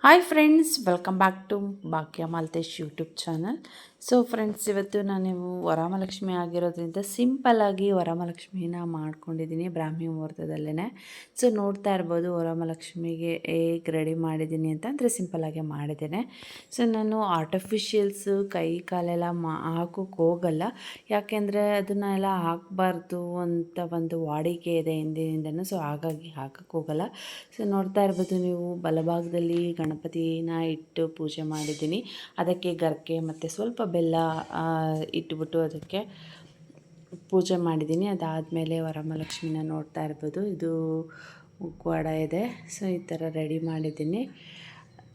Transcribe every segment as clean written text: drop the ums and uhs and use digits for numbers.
Hi friends, welcome back to Bhagya Maltesh YouTube channel. So friends, ಇವತ್ತು ನಾನು ವರಮಹಾಲಕ್ಷ್ಮಿ ಆಗಿರೋದ್ರಿಂದ ಸಿಂಪಲ್ಲಾಗಿ ವರಮಹಾಲಕ್ಷ್ಮಿನ ಮಾಡ್ಕೊಂಡಿದ್ದೀನಿ ಬ್ರಾಹ್ಮಿ ಮುಹೂರ್ತದಲ್ಲೇ. ಸೊ ನೋಡ್ತಾ ಇರ್ಬೋದು ವರಮಹಾಲಕ್ಷ್ಮಿಗೆ ಹೇಗೆ ರೆಡಿ ಮಾಡಿದ್ದೀನಿ ಅಂತ. ಅಂದರೆ ಸಿಂಪಲ್ಲಾಗೆ ಮಾಡಿದ್ದೇನೆ. ಸೊ ನಾನು ಆರ್ಟಿಫಿಷಿಯಲ್ಸು ಕೈ ಕಾಲೆಲ್ಲ ಹಾಕೋಕ್ಕೆ ಹೋಗಲ್ಲ, ಯಾಕೆಂದರೆ ಅದನ್ನೆಲ್ಲ ಹಾಕಬಾರ್ದು ಅಂತ ಒಂದು ವಾಡಿಕೆ ಇದೆ ಹಿಂದಿನಿಂದನೂ. ಸೊ ಹಾಗಾಗಿ ಹಾಕೋಕ್ಕೆ ಹೋಗಲ್ಲ. ಸೊ ನೋಡ್ತಾ ಇರ್ಬೋದು ನೀವು, ಬಲಭಾಗದಲ್ಲಿ ಗಣಪತಿನ ಇಟ್ಟು ಪೂಜೆ ಮಾಡಿದ್ದೀನಿ. ಅದಕ್ಕೆ ಗರ್ಕೆ ಮತ್ತು ಸ್ವಲ್ಪ ಬೆಲ್ಲ ಇಟ್ಬಿಟ್ಟು ಅದಕ್ಕೆ ಪೂಜೆ ಮಾಡಿದ್ದೀನಿ. ಅದಾದಮೇಲೆ ವರಮಹಾಲಕ್ಷ್ಮಿನ ನೋಡ್ತಾ ಇರ್ಬೋದು, ಇದು ಮುಖವಾಡ ಇದೆ. ಸೊ ಈ ಥರ ರೆಡಿ ಮಾಡಿದ್ದೀನಿ.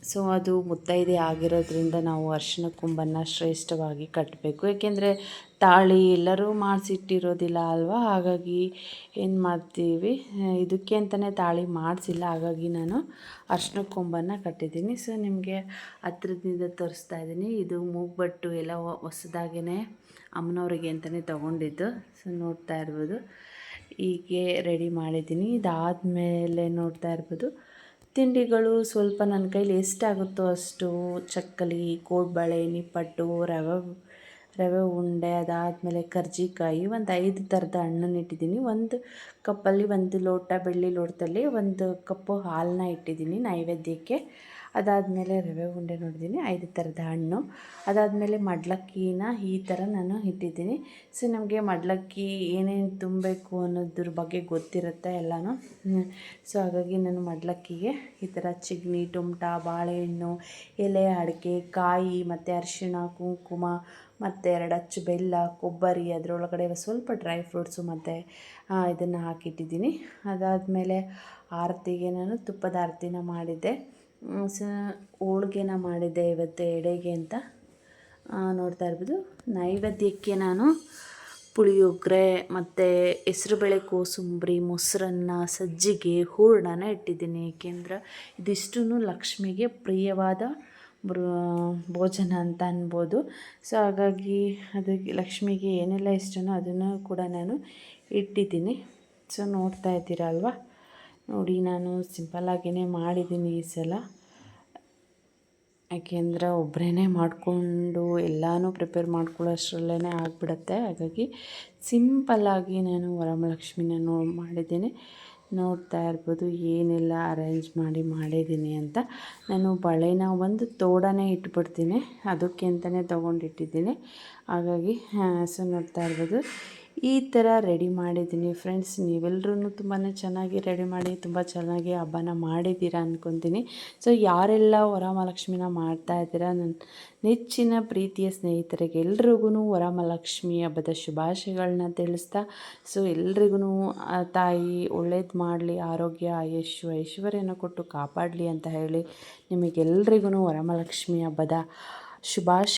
ಸೊ ಅದು ಮುತ್ತೈದೆ ಆಗಿರೋದ್ರಿಂದ ನಾವು ಅರಿಶಿನ ಕೊಂಬನ್ನು ಶ್ರೇಷ್ಠವಾಗಿ ಕಟ್ಟಬೇಕು. ಏಕೆಂದರೆ ತಾಳಿ ಎಲ್ಲರೂ ಮಾಡಿಸಿಟ್ಟಿರೋದಿಲ್ಲ ಅಲ್ವಾ. ಹಾಗಾಗಿ ಏನು ಮಾಡ್ತೀವಿ, ಇದಕ್ಕೆ ಅಂತಲೇ ತಾಳಿ ಮಾಡಿಸಿಲ್ಲ. ಹಾಗಾಗಿ ನಾನು ಅರಿಶಿನ ಕೊಂಬನ್ನು ಕಟ್ಟಿದ್ದೀನಿ. ಸೊ ನಿಮಗೆ ಹತ್ರದಿಂದ ತೋರಿಸ್ತಾ ಇದ್ದೀನಿ. ಇದು ಮೂಗ್ಬಟ್ಟು ಎಲ್ಲ ಹೊಸದಾಗೇ ಅಮ್ಮನವ್ರಿಗೆ ಅಂತಲೇ ತೊಗೊಂಡಿದ್ದು. ಸೊ ನೋಡ್ತಾ ಇರ್ಬೋದು, ಹೀಗೆ ರೆಡಿ ಮಾಡಿದ್ದೀನಿ. ಇದಾದಮೇಲೆ ನೋಡ್ತಾ ಇರ್ಬೋದು, ತಿಂಡಿಗಳು ಸ್ವಲ್ಪ ನನ್ನ ಕೈಲಿ ಎಷ್ಟಾಗುತ್ತೋ ಅಷ್ಟು ಚಕ್ಕಲಿ, ಕೋಡ್ಬಳೆ, ನಿಪ್ಪಟ್ಟು, ರವೆ ಉಂಡೆ, ಅದಾದಮೇಲೆ ಕರ್ಜಿಕಾಯಿ, ಒಂದು 5 ಥರದ ಹಣ್ಣನ್ನು ಇಟ್ಟಿದ್ದೀನಿ. ಒಂದು ಕಪ್ಪಲ್ಲಿ, ಒಂದು ಲೋಟ ಬೆಳ್ಳಿ ಲೋಟದಲ್ಲಿ 1 ಕಪ್ಪು ಹಾಲನ್ನ ಇಟ್ಟಿದ್ದೀನಿ ನೈವೇದ್ಯಕ್ಕೆ. ಅದಾದಮೇಲೆ ರವೆ ಉಂಡೆ ನೋಡಿದ್ದೀನಿ, 5 ಥರದ ಹಣ್ಣು. ಅದಾದಮೇಲೆ ಮಡ್ಲಕ್ಕಿನ ಈ ಥರ ನಾನು ಇಟ್ಟಿದ್ದೀನಿ. ಸೊ ನಮಗೆ ಮಡ್ಲಕ್ಕಿ ಏನೇನು ತುಂಬಬೇಕು ಅನ್ನೋದ್ರ ಬಗ್ಗೆ ಗೊತ್ತಿರುತ್ತೆ ಎಲ್ಲನೂ. ಸೊ ಹಾಗಾಗಿ ನಾನು ಮಡ್ಲಕ್ಕಿಗೆ ಈ ಥರ ಚಿಗ್ನಿ, ಟೊಮಟ, ಬಾಳೆಹಣ್ಣು, ಎಲೆ, ಅಡಿಕೆ, ಕಾಯಿ ಮತ್ತು ಅರಿಶಿಣ, ಕುಂಕುಮ ಮತ್ತು 2 ಅಚ್ಚು ಬೆಲ್ಲ, ಕೊಬ್ಬರಿ, ಅದರೊಳಗಡೆ ಸ್ವಲ್ಪ ಡ್ರೈ ಫ್ರೂಟ್ಸು ಮತ್ತು ಇದನ್ನು ಹಾಕಿಟ್ಟಿದ್ದೀನಿ. ಅದಾದಮೇಲೆ ಆರತಿಗೆ ನಾನು ತುಪ್ಪದ ಆರತಿನ ಮಾಡಿದ್ದೆ. ಸೊ ಹೋಳ್ಗೆನ ಮಾಡಿದ್ದೆ ಇವತ್ತು ಎಡೆಗೆ ಅಂತ ನೋಡ್ತಾ ಇರ್ಬೋದು. ನೈವೇದ್ಯಕ್ಕೆ ನಾನು ಪುಳಿಯೋಗರೆ ಮತ್ತು ಹೆಸ್ರುಬೇಳೆ ಕೋಸಂಬರಿ, ಮೊಸರನ್ನ, ಸಜ್ಜಿಗೆ, ಹೂರಣನ ಇಟ್ಟಿದ್ದೀನಿ. ಏಕೆಂದ್ರೆ ಇದಿಷ್ಟೂ ಲಕ್ಷ್ಮಿಗೆ ಪ್ರಿಯವಾದ ಭೋಜನ ಅಂತ ಅನ್ಬೋದು. ಸೊ ಹಾಗಾಗಿ ಅದಕ್ಕೆ ಲಕ್ಷ್ಮಿಗೆ ಏನೆಲ್ಲ ಇಷ್ಟನೋ ಅದನ್ನು ಕೂಡ ನಾನು ಇಟ್ಟಿದ್ದೀನಿ. ಸೊ ನೋಡ್ತಾ ಇದ್ದೀರಾ ಅಲ್ವಾ. ನೋಡಿ, ನಾನು ಸಿಂಪಲ್ಲಾಗಿಯೇ ಮಾಡಿದ್ದೀನಿ ಈ ಸಲ. ಯಾಕೆಂದರೆ ಒಬ್ಬರೇ ಮಾಡಿಕೊಂಡು ಎಲ್ಲನೂ ಪ್ರಿಪೇರ್ ಮಾಡ್ಕೊಳ್ಳೋಷ್ಟರಲ್ಲೇ ಆಗಿಬಿಡತ್ತೆ. ಹಾಗಾಗಿ ಸಿಂಪಲ್ಲಾಗಿ ನಾನು ವರಮಹಾಲಕ್ಷ್ಮಿನ ಮಾಡಿದ್ದೀನಿ. ನೋಡ್ತಾ ಇರ್ಬೋದು ಏನೆಲ್ಲ ಅರೇಂಜ್ ಮಾಡಿದ್ದೀನಿ ಅಂತ. ನಾನು ಬಳೆನ ಒಂದು ತೋಡನೇ ಇಟ್ಬಿಡ್ತೀನಿ, ಅದಕ್ಕೆ ಅಂತಲೇ ತೊಗೊಂಡಿಟ್ಟಿದ್ದೀನಿ. ಹಾಗಾಗಿ ಸೊ ನೋಡ್ತಾ ಇರ್ಬೋದು, ಈ ಥರ ರೆಡಿ ಮಾಡಿದ್ದೀನಿ ಫ್ರೆಂಡ್ಸ್. ನೀವೆಲ್ಲರೂ ತುಂಬಾ ಚೆನ್ನಾಗಿ ರೆಡಿ ಮಾಡಿ ತುಂಬ ಚೆನ್ನಾಗಿ ಹಬ್ಬನ ಮಾಡಿದ್ದೀರಾ ಅಂದ್ಕೊತೀನಿ. ಸೊ ಯಾರೆಲ್ಲ ವರಮಹಾಲಕ್ಷ್ಮಿನ ಮಾಡ್ತಾಯಿದ್ದೀರಾ, ನನ್ನ ನೆಚ್ಚಿನ ಪ್ರೀತಿಯ ಸ್ನೇಹಿತರಿಗೆ ಎಲ್ರಿಗೂ ವರಮಹಾಲಕ್ಷ್ಮಿ ಹಬ್ಬದ ಶುಭಾಶಯಗಳನ್ನ ತಿಳಿಸ್ತಾ, ಸೊ ಎಲ್ರಿಗೂ ತಾಯಿ ಒಳ್ಳೇದು ಮಾಡಲಿ, ಆರೋಗ್ಯ, ಆಯುಷ್ಯ, ಐಶ್ವರ್ಯನ ಕೊಟ್ಟು ಕಾಪಾಡಲಿ ಅಂತ ಹೇಳಿ ನಿಮಗೆಲ್ರಿಗೂ ವರಮಹಾಲಕ್ಷ್ಮಿ ಹಬ್ಬದ ಶುಭಾಶಯ